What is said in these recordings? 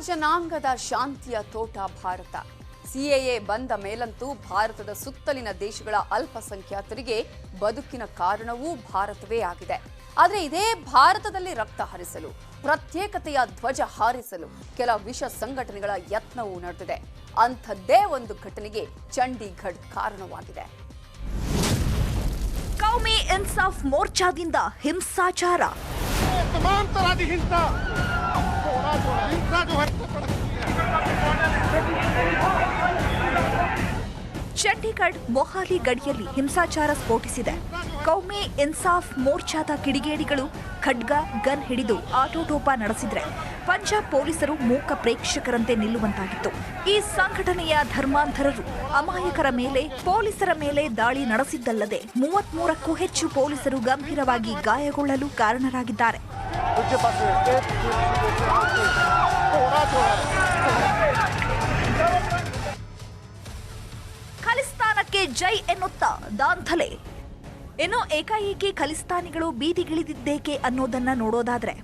ಜನಾಂಗದ ಶಾಂತಿಯ ತೋಟ ಭಾರತ. ಸಿಎಎ ಬಂದ ಮೇಲಂತೂ ಭಾರತದ ಸುತ್ತಲಿನ ದೇಶಗಳ ಅಲ್ಪಸಂಖ್ಯಾತರಿಗೆ ಬದುಕಿನ ಕಾರಣವೂ ಭಾರತವೇ ಆಗಿದೆ. ಆದರೆ ಇದೇ ಭಾರತದಲ್ಲಿ ರಕ್ತ ಹರಿಸಲು, ಪ್ರತ್ಯೇಕತೆಯ ಧ್ವಜ ಹಾರಿಸಲು ಕೆಲ ವಿಷ ಸಂಘಟನೆಗಳ ಯತ್ನವೂ ನಡೆದಿದೆ. ಅಂಥದ್ದೇ ಒಂದು ಘಟನೆಗೆ ಚಂಡೀಗಢ ಕಾರಣವಾಗಿದೆ. ಕೌಮಿ ಇನ್ಸಾಫ್ ಮೋರ್ಚಾದಿಂದ ಹಿಂಸಾಚಾರ. ಚಂಡೀಗಢ ಮೊಹಾಲಿ ಗಡಿಯಲ್ಲಿ ಹಿಂಸಾಚಾರ ಸ್ಫೋಟಿಸಿದೆ. ಕೌಮಿ ಇನ್ಸಾಫ್ ಮೋರ್ಚಾದ ಕಿಡಿಗೇಡಿಗಳು ಖಡ್ಗ, ಗನ್ ಹಿಡಿದು ಆಟೋಟೋಪ ನಡೆಸಿದ್ರೆ ಪಂಜಾಬ್ ಪೊಲೀಸರು ಮೂಕ ಪ್ರೇಕ್ಷಕರಂತೆ ನಿಲ್ಲುವಂತಾಗಿತ್ತು. ಈ ಸಂಘಟನೆಯ ಧರ್ಮಾಂಧರರು ಅಮಾಯಕರ ಮೇಲೆ, ಪೊಲೀಸರ ಮೇಲೆ ದಾಳಿ ನಡೆಸಿದ್ದಲ್ಲದೆ 33ಕ್ಕೂ ಹೆಚ್ಚು ಪೊಲೀಸರು ಗಂಭೀರವಾಗಿ ಗಾಯಗೊಳ್ಳಲು ಕಾರಣರಾಗಿದ್ದಾರೆ. ಖಲಿಸ್ತಾನಕ್ಕೆ ಜೈ ಎನ್ನುತ್ತಾ ದಾಂಧಲೆ. ಏನೋ ಏಕಾಏಕಿ ಖಲಿಸ್ತಾನಿಗಳು ಬೀದಿಗಿಳಿದಿದ್ದೇಕೆ ಅನ್ನೋದನ್ನ ನೋಡೋದಾದ್ರೆ,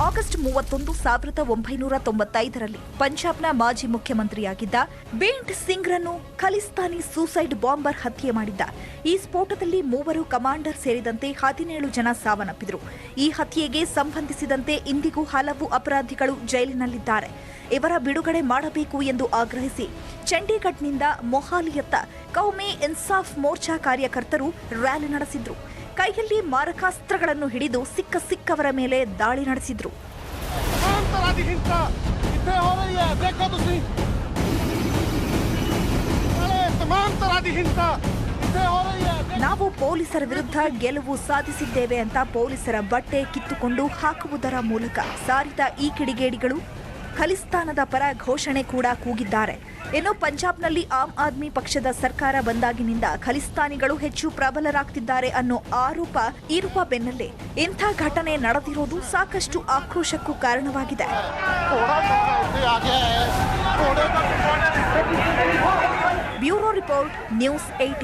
ಆಗಸ್ಟ್ 31, 1995ರಲ್ಲಿ ಪಂಜಾಬ್ನ ಮಾಜಿ ಮುಖ್ಯಮಂತ್ರಿಯಾಗಿದ್ದ ಬೇಂಟ್ ಸಿಂಗ್ರನ್ನು ಖಲಿಸ್ತಾನಿ ಸೂಸೈಡ್ ಬಾಂಬರ್ ಹತ್ಯೆ ಮಾಡಿದ್ದ. ಈ ಸ್ಫೋಟದಲ್ಲಿ 3 ಕಮಾಂಡರ್ ಸೇರಿದಂತೆ 17 ಜನ ಸಾವನ್ನಪ್ಪಿದ್ರು. ಈ ಹತ್ಯೆಗೆ ಸಂಬಂಧಿಸಿದಂತೆ ಇಂದಿಗೂ ಹಲವು ಅಪರಾಧಿಗಳು ಜೈಲಿನಲ್ಲಿದ್ದಾರೆ. ಇವರ ಬಿಡುಗಡೆ ಮಾಡಬೇಕು ಎಂದು ಆಗ್ರಹಿಸಿ ಚಂಡೀಗಢ್ನಿಂದ ಮೊಹಾಲಿಯತ್ತ ಕೌಮಿ ಇನ್ಸಾಫ್ ಮೋರ್ಚಾ ಕಾರ್ಯಕರ್ತರು ರ್ಯಾಲಿ ನಡೆಸಿದ್ರು. ಕೈಯಲ್ಲಿ ಮಾರಕಾಸ್ತ್ರಗಳನ್ನು ಹಿಡಿದು ಸಿಕ್ಕವರ ಮೇಲೆ ದಾಳಿ ನಡೆಸಿದ್ರು. ನಾವು ಪೊಲೀಸರ ವಿರುದ್ಧ ಗೆಲುವು ಸಾಧಿಸಿದ್ದೇವೆ ಅಂತ ಪೊಲೀಸರ ಬಟ್ಟೆ ಕಿತ್ತುಕೊಂಡು ಹಾಕುವುದರ ಮೂಲಕ ಸಾರಿದ ಈ ಕಿಡಿಗೇಡಿಗಳು ಖಲಿಸ್ತಾನದ ಪರ ಘೋಷಣೆ ಕೂಡ ಕೂಗಿದ್ದಾರೆ. ಇನ್ನು ಪಂಜಾಬ್ನಲ್ಲಿ ಆಮ್ ಆದ್ಮಿ ಪಕ್ಷದ ಸರ್ಕಾರ ಬಂದಾಗಿನಿಂದ ಖಲಿಸ್ತಾನಿಗಳು ಹೆಚ್ಚು ಪ್ರಬಲರಾಗ್ತಿದ್ದಾರೆ ಅನ್ನೋ ಆರೋಪ ಇರುವ ಬೆನ್ನಲ್ಲೇ ಇಂಥ ಘಟನೆ ನಡೆದಿರೋದು ಸಾಕಷ್ಟು ಆಕ್ರೋಶಕ್ಕೂ ಕಾರಣವಾಗಿದೆ. Bureau report, news 18.